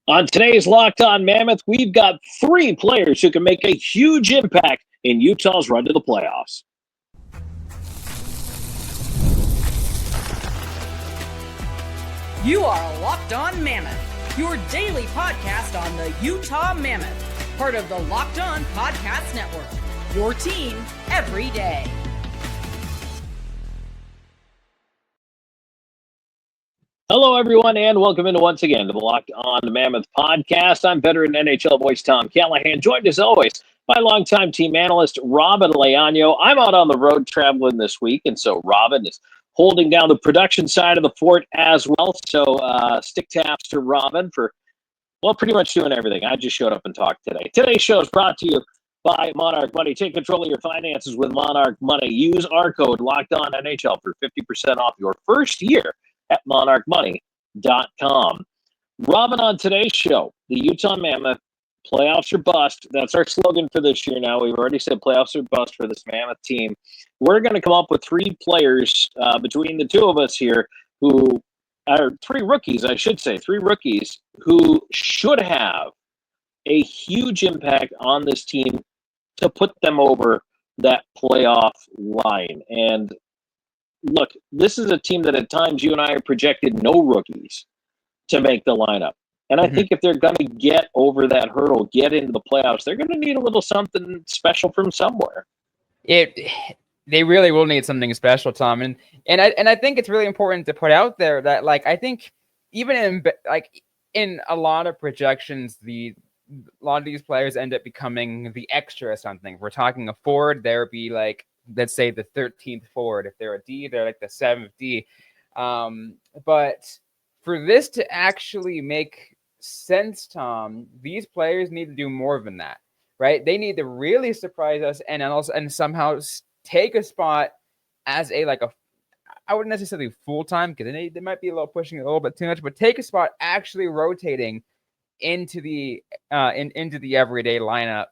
On today's Locked On Mammoth, we've got three players who can make a huge impact in Utah's run to the playoffs. You are Locked On Mammoth, your daily podcast on the Utah Mammoth, part of the Locked On Podcast Network, your team every day. Hello, everyone, and welcome into once again to the Locked On Mammoth podcast. I'm veteran NHL voice Tom Callahan, joined as always by longtime team analyst Robyn Leano. I'm out on the road traveling this week, and so Robyn is holding down the production side of the fort as well. So stick taps to Robyn for, well, pretty much doing everything. I just showed up and talked today. Today's show is brought to you by Monarch Money. Take control of your finances with Monarch Money. Use our code LOCKEDONNHL for 50% off your first year at monarchmoney.com. Robyn, on today's show, the Utah Mammoth, playoffs or bust. That's our slogan for this year now. We've already said playoffs or bust for this Mammoth team. We're going to come up with three players between the two of us here who are three rookies, I should say, three rookies who should have a huge impact on this team to put them over that playoff line. And look, this is a team that at times you and I have projected no rookies to make the lineup. And I think if they're going to get over that hurdle, get into the playoffs, they're going to need a little something special from somewhere. They really will need something special, Tom. And I think it's really important to put out there that, like, I think even in a lot of projections, a lot of these players end up becoming the extra something. If we're talking a forward, there would be like, let's say the 13th forward. If they're a D, they're like the 7th D. But for this to actually make sense, Tom, these players need to do more than that, right? They need to really surprise us and somehow take a spot as I wouldn't necessarily full-time, because they might be pushing it a little bit too much, but take a spot actually rotating into the everyday lineup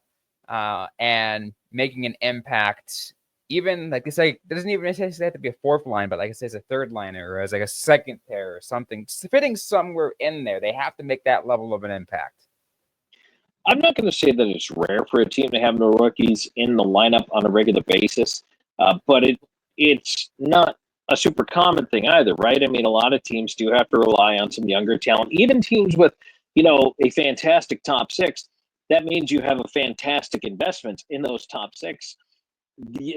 and making an impact. Even like they say, it doesn't even necessarily have to be a fourth line, but like I say, as a third liner or as like a second pair or something, fitting somewhere in there. They have to make that level of an impact. I'm not going to say that it's rare for a team to have no rookies in the lineup on a regular basis, but it's not a super common thing either, right? I mean, a lot of teams do have to rely on some younger talent. Even teams with, a fantastic top six, that means you have a fantastic investment in those top six.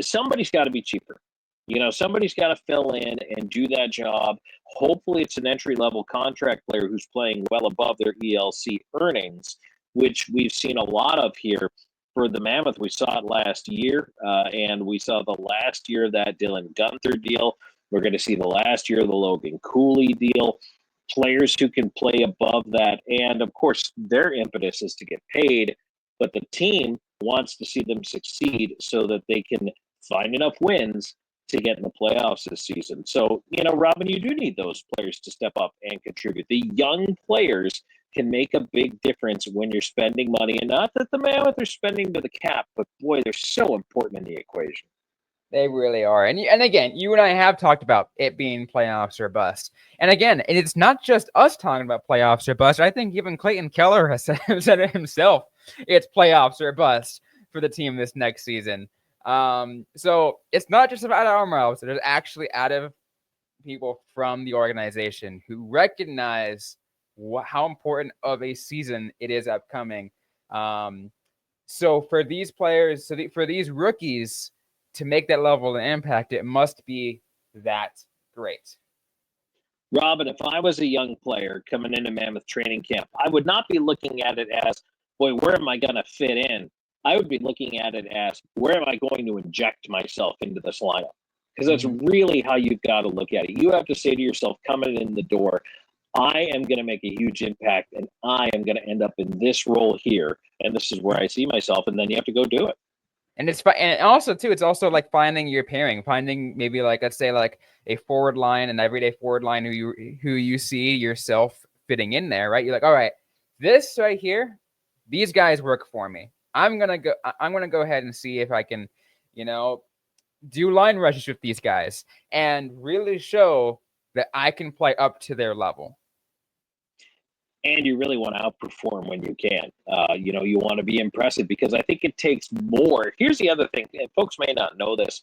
Somebody's got to be cheaper. Somebody's got to fill in and do that job. Hopefully it's an entry-level contract player who's playing well above their ELC earnings, which we've seen a lot of here for the Mammoth. We saw it last year, and we saw the last year of that Dylan Gunther deal. We're going to see the last year of the Logan Cooley deal. Players who can play above that. And, of course, their impetus is to get paid, but the team wants to see them succeed so that they can find enough wins to get in the playoffs this season. So, Robyn, you do need those players to step up and contribute. The young players can make a big difference when you're spending money, and not that the Mammoth are spending to the cap, but boy, they're so important in the equation. They really are. And again, you and I have talked about it being playoffs or bust. And again, it's not just us talking about playoffs or bust. I think even Clayton Keller has said it himself. It's playoffs or bust for the team this next season. So it's not just about our mouths. There's actually out of people from the organization who recognize how important of a season it is upcoming. So for these players, for these rookies to make that level of impact, it must be that great. Robyn, if I was a young player coming into Mammoth training camp, I would not be looking at it as, boy, where am I going to fit in? I would be looking at it as, where am I going to inject myself into this lineup? Because that's really how you've got to look at it. You have to say to yourself, coming in the door, I am going to make a huge impact, and I am going to end up in this role here, and this is where I see myself, and then you have to go do it. And it's also like finding your pairing, finding maybe like, let's say like a forward line, an everyday forward line who you see yourself fitting in there, right? You're like, all right, this right here, these guys work for me. I'm gonna go ahead and see if I can, do line rushes with these guys and really show that I can play up to their level. and you really want to outperform when you can. You want to be impressive because I think it takes more. Here's the other thing, and folks may not know this.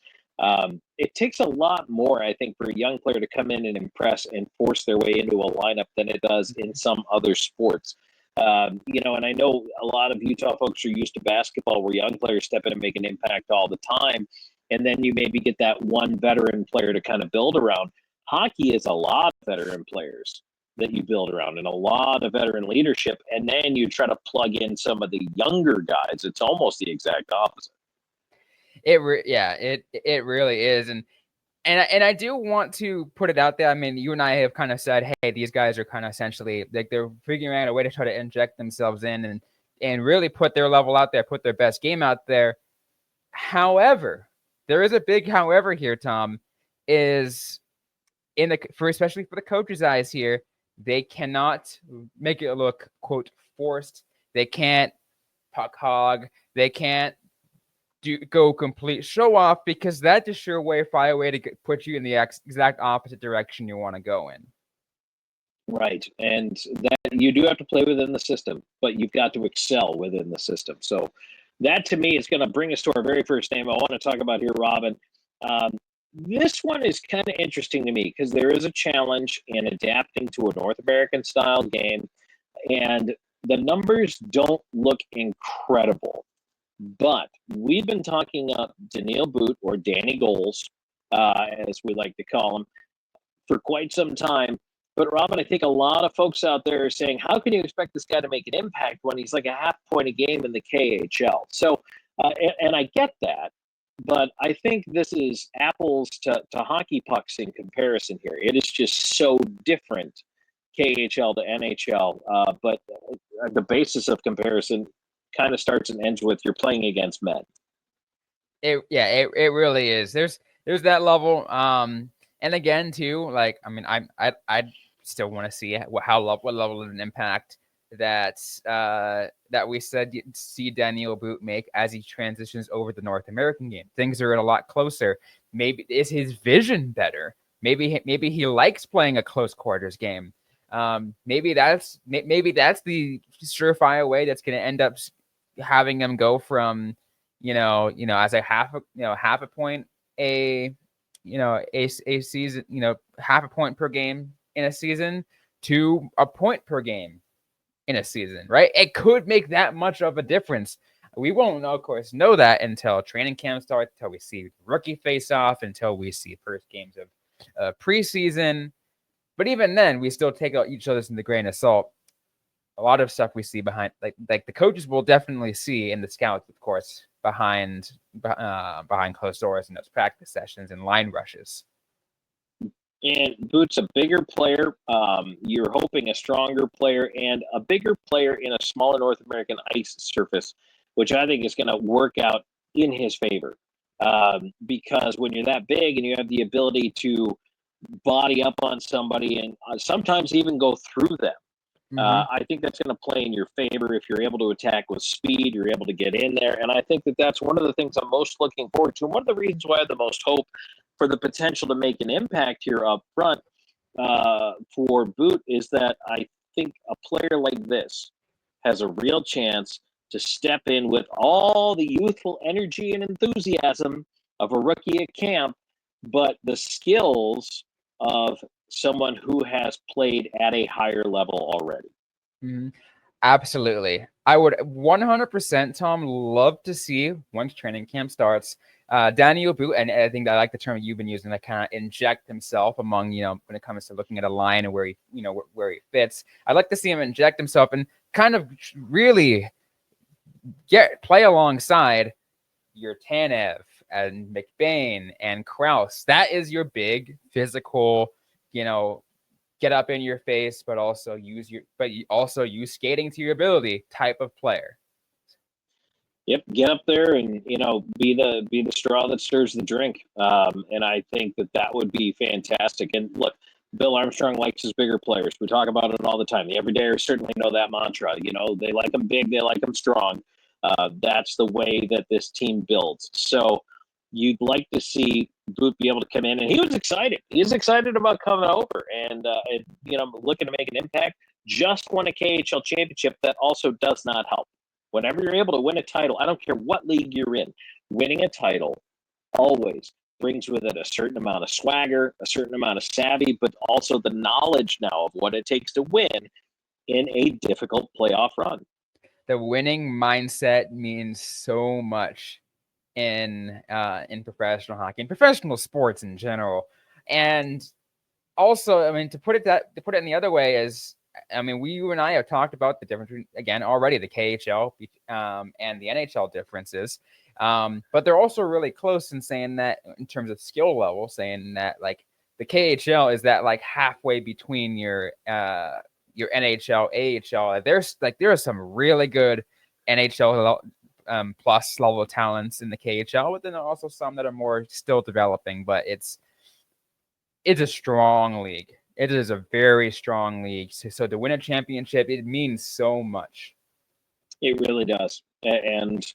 It takes a lot more, I think, for a young player to come in and impress and force their way into a lineup than it does in some other sports. And I know a lot of Utah folks are used to basketball where young players step in and make an impact all the time. And then you maybe get that one veteran player to kind of build around. Hockey is a lot of veteran players that you build around and a lot of veteran leadership. And then you try to plug in some of the younger guys. It's almost the exact opposite. It really is. And I do want to put it out there. I mean, you and I have kind of said, hey, these guys are kind of essentially like they're figuring out a way to try to inject themselves in and really put their level out there, put their best game out there. However, there is a big however here, Tom, is especially for the coaches' eyes here, they cannot make it look, quote, forced. They can't puck hog. They can't go complete show off because that's a surefire way to put you in the exact opposite direction you want to go in. Right. And that you do have to play within the system, but you've got to excel within the system. So that to me is going to bring us to our very first name I want to talk about here, Robyn. This one is kind of interesting to me because there is a challenge in adapting to a North American style game, and the numbers don't look incredible. But we've been talking up Daniil Boot, or Danny Goals, as we like to call him, for quite some time. But Robyn, I think a lot of folks out there are saying, how can you expect this guy to make an impact when he's like a half point a game in the KHL? So, and I get that. But I think this is apples to hockey pucks in comparison here. It is just so different, KHL to NHL. But the basis of comparison kind of starts and ends with you're playing against men. It really is. There's that level. And again, too, like, I mean, I still want to see what level of an impact that we see Daniil Boot make as he transitions over the North American game. Things are a lot closer. Maybe is his vision better? Maybe he likes playing a close quarters game. Maybe that's the surefire way that's going to end up having him go from as a half a point a season, half a point per game in a season to a point per game in a season, right? It could make that much of a difference. We won't, of course, know that until training camp starts, until we see rookie face-off, until we see first games of preseason. But even then, we still take out each other's in the grain of salt. A lot of stuff we see behind, like the coaches will definitely see, in the scouts, of course, behind closed doors in those practice sessions and line rushes. And Boot's a bigger player. You're hoping a stronger player and a bigger player in a smaller North American ice surface, which I think is going to work out in his favor. Because when you're that big and you have the ability to body up on somebody and sometimes even go through them, I think that's going to play in your favor. If you're able to attack with speed, you're able to get in there. And I think that that's one of the things I'm most looking forward to. And one of the reasons why I have the most hope for the potential to make an impact here up front for Boot is that I think a player like this has a real chance to step in with all the youthful energy and enthusiasm of a rookie at camp, but the skills of someone who has played at a higher level already. Absolutely. I would 100%, Tom, love to see once training camp starts, Daniil Boot, and I think I like the term you've been using, to kind of inject himself among, when it comes to looking at a line and where he, where he fits. I'd like to see him inject himself and kind of really play alongside your Tanev and McBain and Krause. That is your big physical, get up in your face, but also use skating to your ability type of player. Yep, get up there and be the straw that stirs the drink. And I think that would be fantastic. And look, Bill Armstrong likes his bigger players. We talk about it all the time. The everydayers certainly know that mantra. They like them big, they like them strong. That's the way that this team builds. So you'd like to see Boot be able to come in, and he was excited. He was excited about coming over and looking to make an impact. just won a KHL championship, that also does not help. Whenever you're able to win a title, I don't care what league you're in, winning a title always brings with it a certain amount of swagger, a certain amount of savvy, but also the knowledge now of what it takes to win in a difficult playoff run. The winning mindset means so much in professional hockey and professional sports in general. And also, I mean, to put it in the other way is, I mean, you and I have talked about the difference again already, the KHL and the NHL differences. But they're also really close in saying that in terms of skill level, saying that like the KHL is that like halfway between your NHL, AHL. There are some really good NHL plus level talents in the KHL, but then there are also some that are more still developing. But it's a strong league. It is a very strong league. So to win a championship, it means so much. It really does. And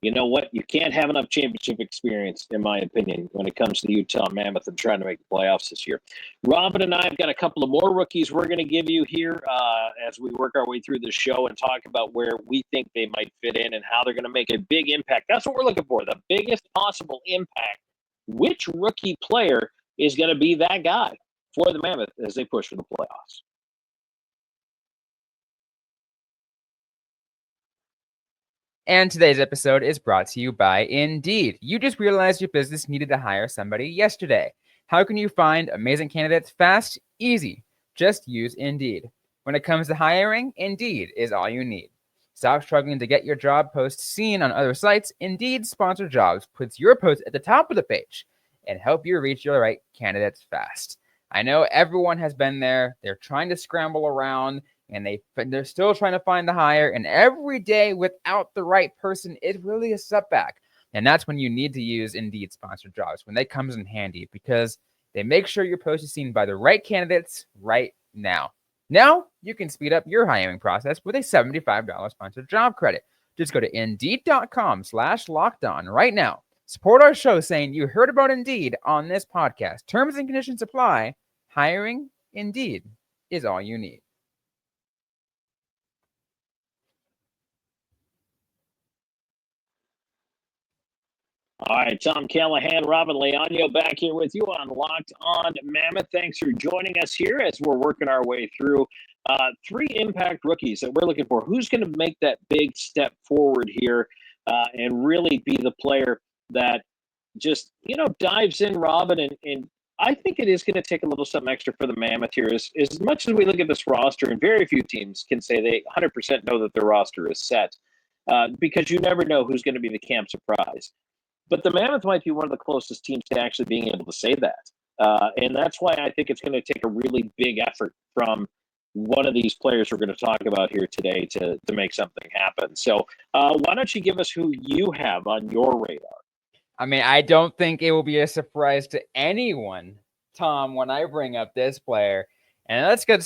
you know what? You can't have enough championship experience, in my opinion, when it comes to the Utah Mammoth and trying to make the playoffs this year. Robyn and I have got a couple of more rookies we're going to give you here as we work our way through the show and talk about where we think they might fit in and how they're going to make a big impact. That's what we're looking for, the biggest possible impact. Which rookie player is going to be that guy for the Mammoth as they push for the playoffs? And today's episode is brought to you by Indeed. You just realized your business needed to hire somebody yesterday. How can you find amazing candidates fast? Easy. Just use Indeed. When it comes to hiring, Indeed is all you need. Stop struggling to get your job post seen on other sites. Indeed Sponsored Jobs puts your post at the top of the page and help you reach your right candidates fast. I know everyone has been there. They're trying to scramble around and they're still trying to find the hire. And every day without the right person, it really is a setback. And that's when you need to use Indeed Sponsored Jobs, when that comes in handy, because they make sure your post is seen by the right candidates right now. Now you can speed up your hiring process with a $75 sponsored job credit. Just go to Indeed.com/lockedon right now. Support our show saying you heard about Indeed on this podcast. Terms and conditions apply. Hiring Indeed is all you need. All right, Tom Callahan, Robyn Leano back here with you on Locked On Mammoth. Thanks for joining us here as we're working our way through three impact rookies that we're looking for. Who's going to make that big step forward here and really be the player that just, dives in, Robyn, and I think it is going to take a little something extra for the Mammoth here. As much as we look at this roster, and very few teams can say they 100% know that their roster is set because you never know who's going to be the camp surprise. But the Mammoth might be one of the closest teams to actually being able to say that. And that's why I think it's going to take a really big effort from one of these players we're going to talk about here today to make something happen. So why don't you give us who you have on your radar? I mean, I don't think it will be a surprise to anyone, Tom, when I bring up this player. And let's go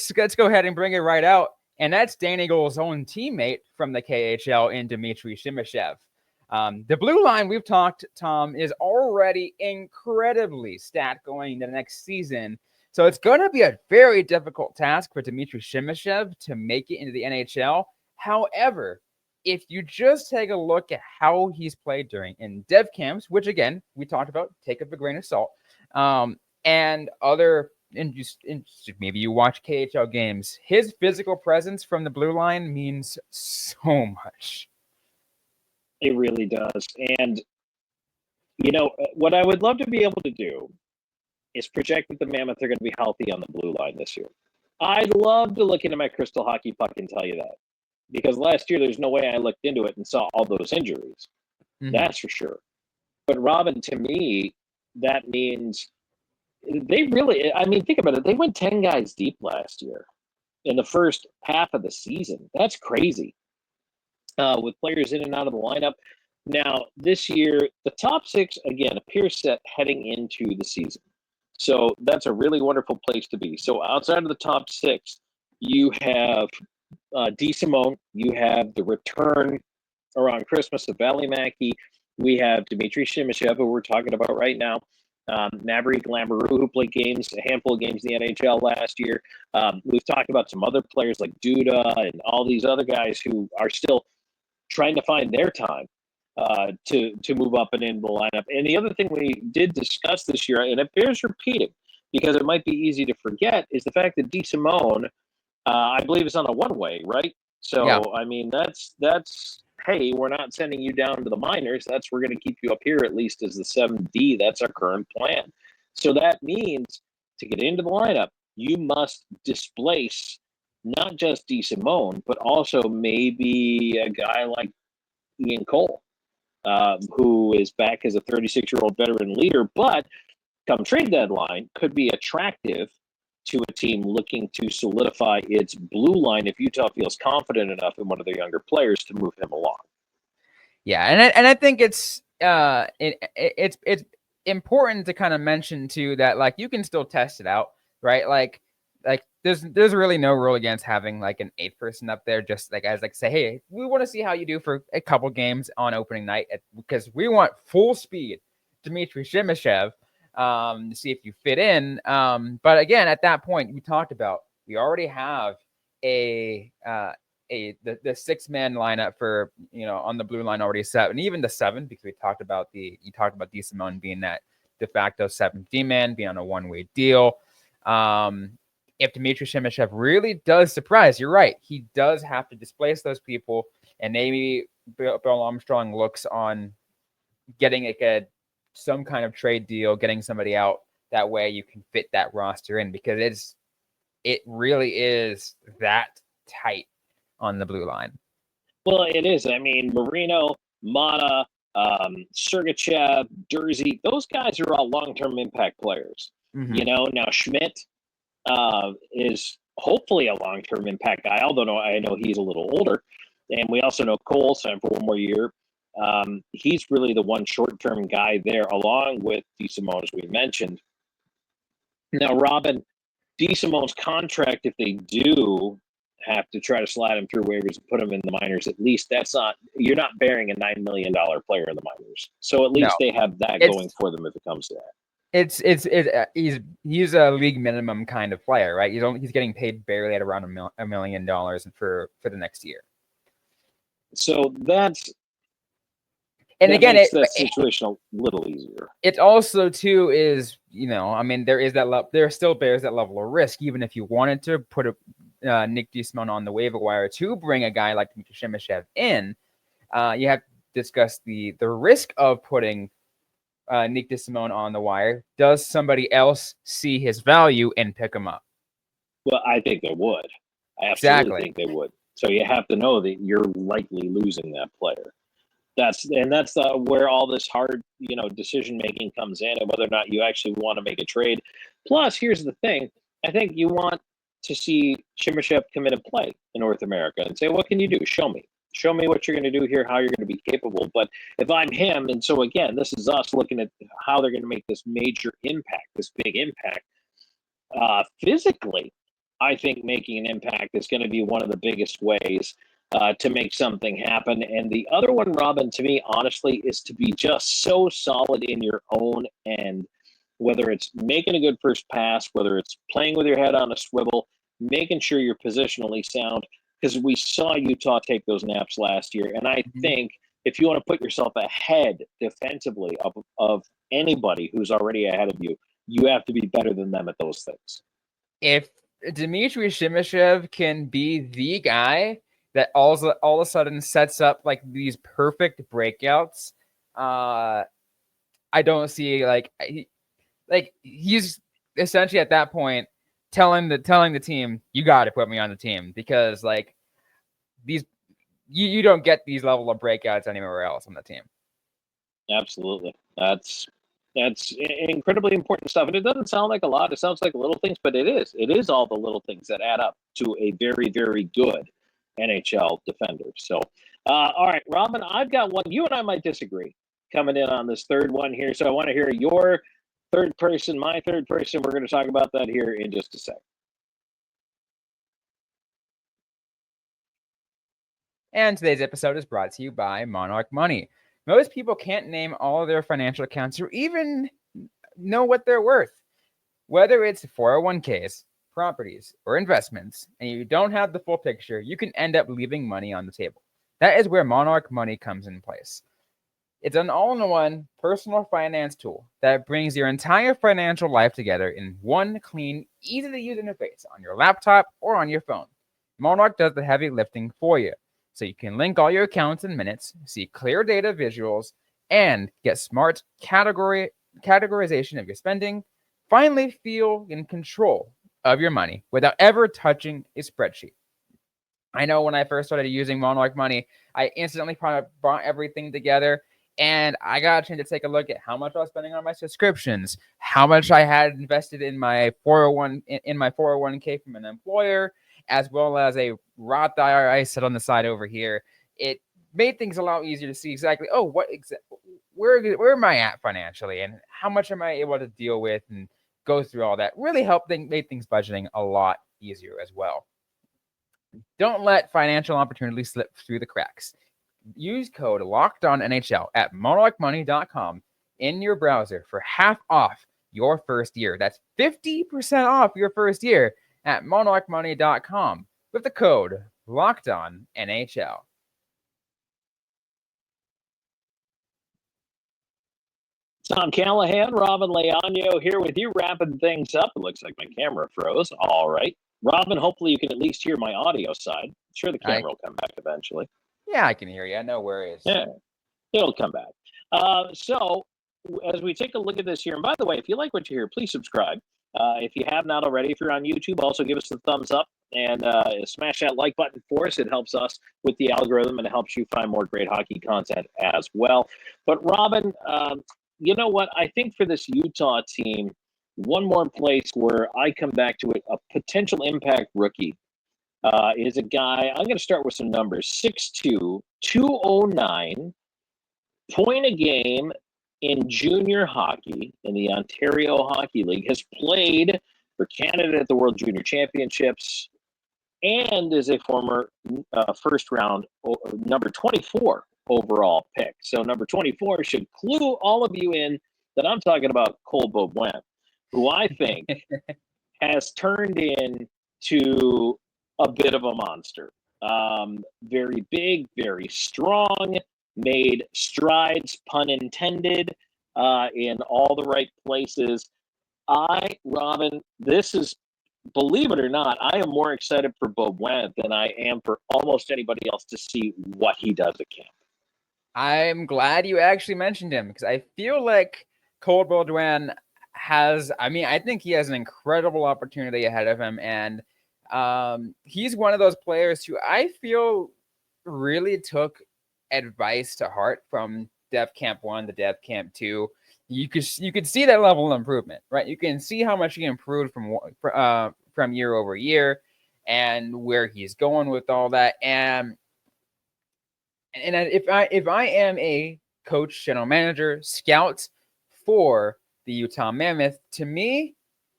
ahead and bring it right out. And that's Danny Gold's own teammate from the KHL in Dmitry Shimashev. The blue line we've talked, Tom, is already incredibly stacked going into the next season. So it's going to be a very difficult task for Dmitry Shimashev to make it into the NHL. However, if you just take a look at how he's played in dev camps, which again, we talked about, take it with a grain of salt, and maybe you watch KHL games, his physical presence from the blue line means so much. It really does. And, what I would love to be able to do is project that the Mammoth are going to be healthy on the blue line this year. I'd love to look into my crystal hockey puck and tell you that. Because last year, there's no way I looked into it and saw all those injuries. Mm-hmm. That's for sure. But Robyn, to me, that means they really, think about it. They went 10 guys deep last year in the first half of the season. That's crazy. With players in and out of the lineup. Now, this year, the top six, again, appear set heading into the season. So that's a really wonderful place to be. So outside of the top six, you have DeSimone, you have the return around Christmas of Valley Mackey, we have Dmitry Shimashev, who we're talking about right now, Maverick Lambeau, who played a handful of games in the NHL last year. We've talked about some other players like Duda and all these other guys who are still trying to find their time to move up and into the lineup. And the other thing we did discuss this year, and it bears repeating because it might be easy to forget, is the fact that DeSimone, I believe, is on a one-way, right? So, Yeah. I mean, that's hey, we're not sending you down to the minors. We're going to keep you up here at least as the 7D. That's our current plan. So that means to get into the lineup, you must displace not just DeSimone, but also maybe a guy like Ian Cole, who is back as a 36-year-old veteran leader, but come trade deadline could be attractive to a team looking to solidify its blue line if Utah feels confident enough in one of their younger players to move him along. Yeah, and I think it's important to kind of mention too that like you can still test it out, right? Like there's really no rule against having like an 8th person up there, just like as like say, hey, we want to see how you do for a couple games on opening night because we want full speed Dmitry Shemishev to see if you fit in. But again, at that point, we talked about we already have the 6-man lineup for on the blue line already set, and even the 7 because you talked about DeSimone being that de facto 7th D-man, being on a one-way deal. If Dmitry Shemishev really does surprise, you're right, he does have to displace those people, and maybe Bill Armstrong looks on getting some kind of trade deal, getting somebody out. That way you can fit that roster in because it really is that tight on the blue line. Well, it is. I mean, Marino, Mata, Sergachev, Dursey, those guys are all long-term impact players. Mm-hmm. Now Schmidt is hopefully a long-term impact guy, although I know he's a little older. And we also know Cole signed for one more year. He's really the one short-term guy there, along with DeSimone, as we mentioned. Now, Robyn, DeSimone's contract, if they do have to try to slide him through waivers and put him in the minors, at least you're not bearing a $9 million player in the minors. So at least they have that going for them if it comes to that. He's a league minimum kind of player, right? He's getting paid barely at around $1 million for the next year. So that makes that situation a little easier. It also too is, I mean, there still bears that level of risk, even if you wanted to put Nick DeSimone on the waiver wire to bring a guy like Dmitry Shemishev in. You have to discuss the risk of putting Nick DeSimone on the wire. Does somebody else see his value and pick him up? Well, I think they would. I absolutely think they would. So you have to know that you're likely losing that player. That's where all this hard, decision making comes in, and whether or not you actually want to make a trade. Plus, here's the thing: I think you want to see Shemishev come in and play in North America and say, "What can you do? Show me what you're going to do here, how you're going to be capable." But if I'm him, and so again, this is us looking at how they're going to make this major impact, this big impact physically. I think making an impact is going to be one of the biggest ways to make something happen. And the other one, Robyn, to me, honestly, is to be just so solid in your own end, whether it's making a good first pass, whether it's playing with your head on a swivel, making sure you're positionally sound, because we saw Utah take those naps last year. And I think if you want to put yourself ahead defensively of anybody who's already ahead of you, you have to be better than them at those things. If Dmitry Shemishev can be the guy that all of a sudden sets up like these perfect breakouts, I don't see he's essentially at that point telling the team, you got to put me on the team, because like these you don't get these level of breakouts anywhere else on the team. Absolutely. That's incredibly important stuff. And it doesn't sound like a lot. It sounds like little things, but it is. It is all the little things that add up to a very, very good NHL defender. So, all right, Robyn, I've got one. You and I might disagree coming in on this third one here. So I want to hear your third person, my third person. We're going to talk about that here in just a sec. And today's episode is brought to you by Monarch Money. Most people can't name all of their financial accounts or even know what they're worth. Whether it's 401ks, properties, or investments, and you don't have the full picture, you can end up leaving money on the table. That is where Monarch Money comes in place. It's an all-in-one personal finance tool that brings your entire financial life together in one clean, easy-to-use interface on your laptop or on your phone. Monarch does the heavy lifting for you, so you can link all your accounts in minutes, see clear data visuals, and get smart categorization of your spending. Finally, feel in control of your money without ever touching a spreadsheet. I know when I first started using Monarch Money, I instantly brought everything together, and I got a chance to take a look at how much I was spending on my subscriptions, how much I had invested in my 401k from an employer, as well as a Roth IRA set on the side over here. It made things a lot easier to see exactly, where am I at financially, and how much am I able to deal with, and go through all that. Really made things budgeting a lot easier as well. Don't let financial opportunities slip through the cracks. Use code LOCKEDONNHL at monarchmoney.com in your browser for half off your first year. That's 50% off your first year at monarchmoney.com with the code LOCKEDONNHL. Tom Callahan, Robyn Leano here with you, wrapping things up. It looks like my camera froze. All right. Robyn, hopefully you can at least hear my audio side. I'm sure the camera will come back eventually. Yeah, I can hear you. No worries. Yeah, it'll come back. So as we take a look at this here, and by the way, if you like what you hear, please subscribe. If you have not already, if you're on YouTube, also give us a thumbs up and smash that like button for us. It helps us with the algorithm, and it helps you find more great hockey content as well. But Robyn, you know what? I think for this Utah team, one more place where I come back to it, a potential impact rookie is a guy. I'm going to start with some numbers: 6'2", 209, point a game in junior hockey in the Ontario Hockey League, has played for Canada at the World Junior Championships, and is a former first round number 24 overall pick. So number 24 should clue all of you in that I'm talking about Cole Beaubouin, who I think has turned into a bit of a monster. Very big, very strong, made strides, pun intended, in all the right places. Robyn, this is, believe it or not, I am more excited for Beaubouin than I am for almost anybody else to see what he does at camp. I'm glad you actually mentioned him, because I feel like Cole Beaubouin I think he has an incredible opportunity ahead of him. And he's one of those players who I feel really took advice to heart from Dev Camp 1 to Dev Camp 2. You could see that level of improvement, right? You can see how much he improved from year over year, and where he's going with all that. And if I am a coach, general manager, scout for the Utah Mammoth, to me,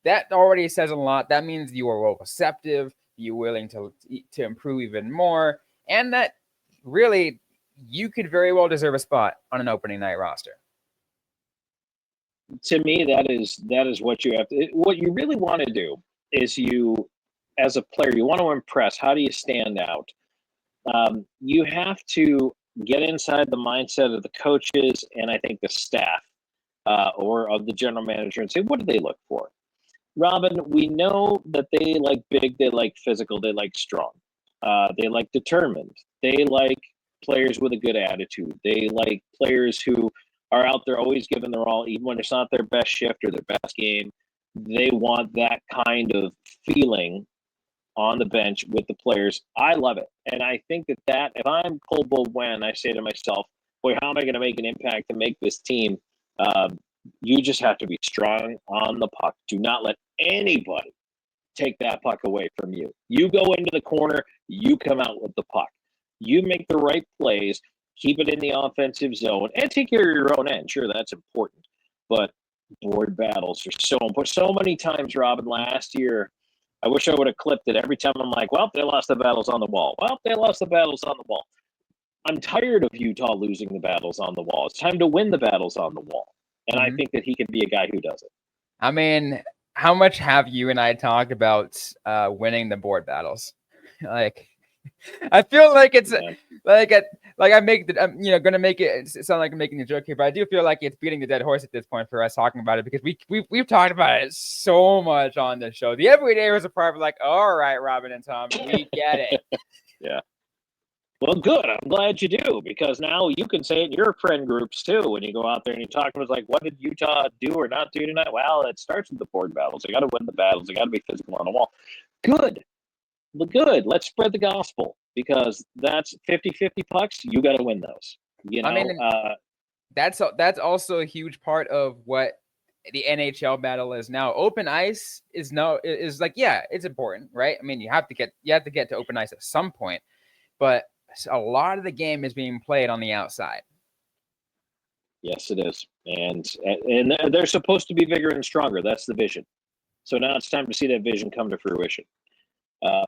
that already says a lot. That means you are well receptive, you're willing to improve even more, and that really you could very well deserve a spot on an opening night roster. To me, that is what you have to. What you really want to do is, you, as a player, you want to impress. How do you stand out? You have to get inside the mindset of the coaches and I think the staff, or of the general manager, and say, what do they look for? Robyn, we know that they like big, they like physical, they like strong, they like determined, they like players with a good attitude, they like players who are out there always giving their all, even when it's not their best shift or their best game. They want that kind of feeling on the bench with the players. I love it. And I think that if I'm Cole Beaubouin, I say to myself, boy, how am I going to make an impact to make this team? You just have to be strong on the puck. Do not let anybody take that puck away from you. You go into the corner, you come out with the puck. You make the right plays, keep it in the offensive zone, and take care of your own end. Sure, that's important. But board battles are so important. So many times, Robyn, last year, I wish I would have clipped it. Every time I'm like, well, they lost the battles on the wall. Well, they lost the battles on the wall. I'm tired of Utah losing the battles on the wall. It's time to win the battles on the wall. And I think that he could be a guy who does it. I mean, how much have you and I talked about winning the board battles? Like, I feel like it's I make the gonna make it sound like I'm making a joke here, but I do feel like it's beating the dead horse at this point for us talking about it because we've talked about it so much on this show. The everydayers are probably like, all right, Robyn and Tom, we get it. Yeah. Well, good. I'm glad you do, because now you can say it in your friend groups too. When you go out there and you talk to them, it's like, what did Utah do or not do tonight? Well, it starts with the board battles. They got to win the battles. They got to be physical on the wall. Good. Good. Let's spread the gospel, because that's 50-50 pucks. You got to win those. You know, I mean, that's also a huge part of what the NHL battle is now. Open ice is like, yeah, it's important, right? I mean, you have to get to open ice at some point, but a lot of the game is being played on the outside. Yes, it is. And they're supposed to be bigger and stronger. That's the vision. So now it's time to see that vision come to fruition.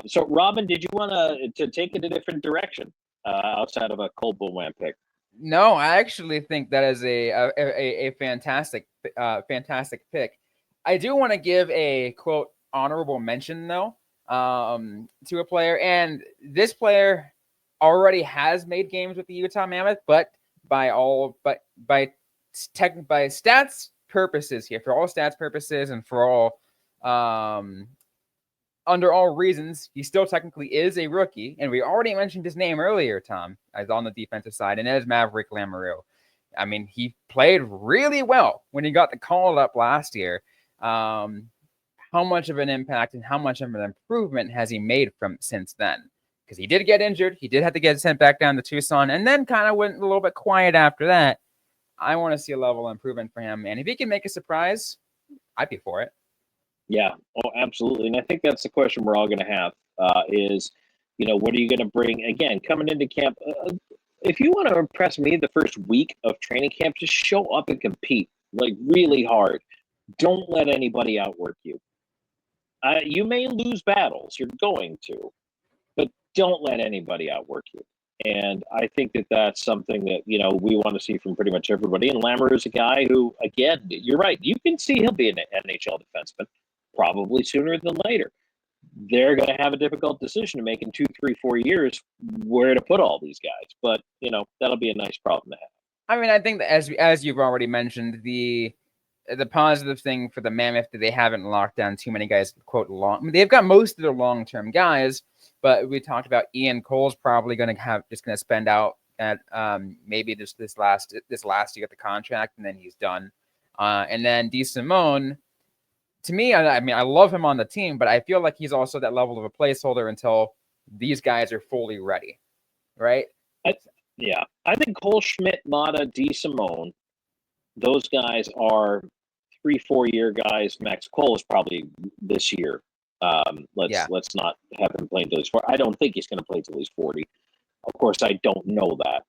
So, Robyn, did you want to take it a different direction outside of a Cole Bullman pick? No, I actually think that is a fantastic pick. I do want to give a quote honorable mention though to a player, and this player already has made games with the Utah Mammoth, but by stats purposes here, for all stats purposes and for all under all reasons, he still technically is a rookie, and we already mentioned his name earlier, Tom, as on the defensive side, and as Maverick Lamoureux. I mean, he played really well when he got the call up last year. How much of an impact and how much of an improvement has he made since then? Because he did get injured. He did have to get sent back down to Tucson and then kind of went a little bit quiet after that. I want to see a level of improvement for him. And if he can make a surprise, I'd be for it. Yeah, oh, absolutely. And I think that's the question we're all going to have is, what are you going to bring? Again, coming into camp, if you want to impress me the first week of training camp, just show up and compete, like really hard. Don't let anybody outwork you. You may lose battles. You're going to. But don't let anybody outwork you. And I think that that's something that, we want to see from pretty much everybody. And Lamoureux is a guy who, again, you're right. You can see he'll be an NHL defenseman probably sooner than later. They're going to have a difficult decision to make in 2, 3, 4 years where to put all these guys. But, that'll be a nice problem to have. I mean, I think that as you've already mentioned, the positive thing for the Mammoth that they haven't locked down too many guys, quote, long. I mean, they've got most of the long-term guys, but we talked about Ian Cole's probably going to spend out at maybe just this last year at the contract, and then he's done. And then DeSimone, to me, I mean, I love him on the team, but I feel like he's also that level of a placeholder until these guys are fully ready, right? I think Cole, Schmidt, Mata, DeSimone, those guys are 3-4 year guys. Max Cole is probably this year. Let's not have him play until he's 40. I don't think he's going to play until he's 40. Of course, I don't know that.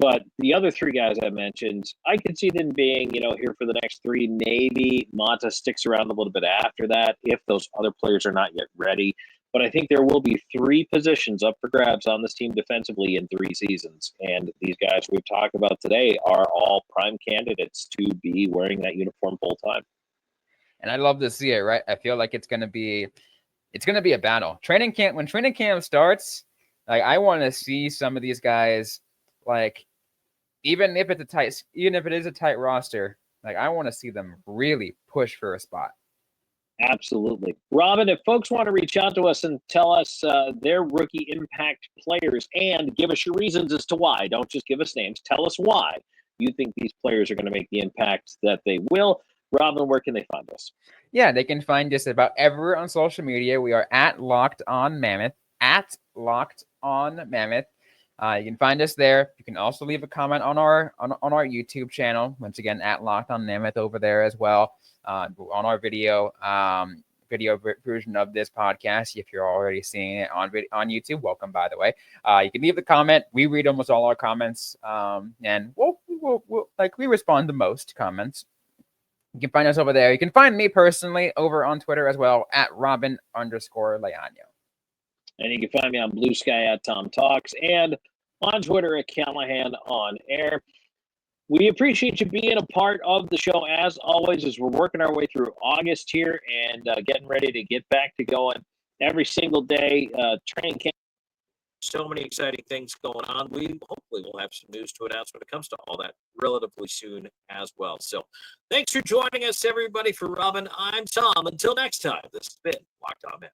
But the other 3 guys I mentioned, I could see them being, here for the next 3. Maybe Mata sticks around a little bit after that if those other players are not yet ready. But I think there will be 3 positions up for grabs on this team defensively in 3 seasons. And these guys we've talked about today are all prime candidates to be wearing that uniform full time. And I'd love to see it, right? I feel like it's going to be a battle. When training camp starts, like, I want to see some of these guys, like, even if it is a tight roster, like, I want to see them really push for a spot. Absolutely. Robyn, if folks want to reach out to us and tell us their rookie impact players and give us your reasons as to why, don't just give us names, tell us why you think these players are going to make the impact that they will. Robyn, where can they find us? Yeah, they can find us about everywhere on social media. We are at Locked On Mammoth, you can find us there. You can also leave a comment on our YouTube channel. Once again, at Locked On Mammoth over there as well. On our video version of this podcast, if you're already seeing it on YouTube, welcome, by the way. You can leave the comment. We read almost all our comments, and we respond to most comments. You can find us over there. You can find me personally over on Twitter as well at Robyn_Leano. And you can find me on Blue Sky at Tom Talks and on Twitter at Callahan on Air. We appreciate you being a part of the show as always, as we're working our way through August here and getting ready to get back to going every single day. Training camp. So many exciting things going on. We hopefully will have some news to announce when it comes to all that relatively soon as well. So thanks for joining us, everybody. For Robyn, I'm Tom. Until next time, this has been Locked On Man.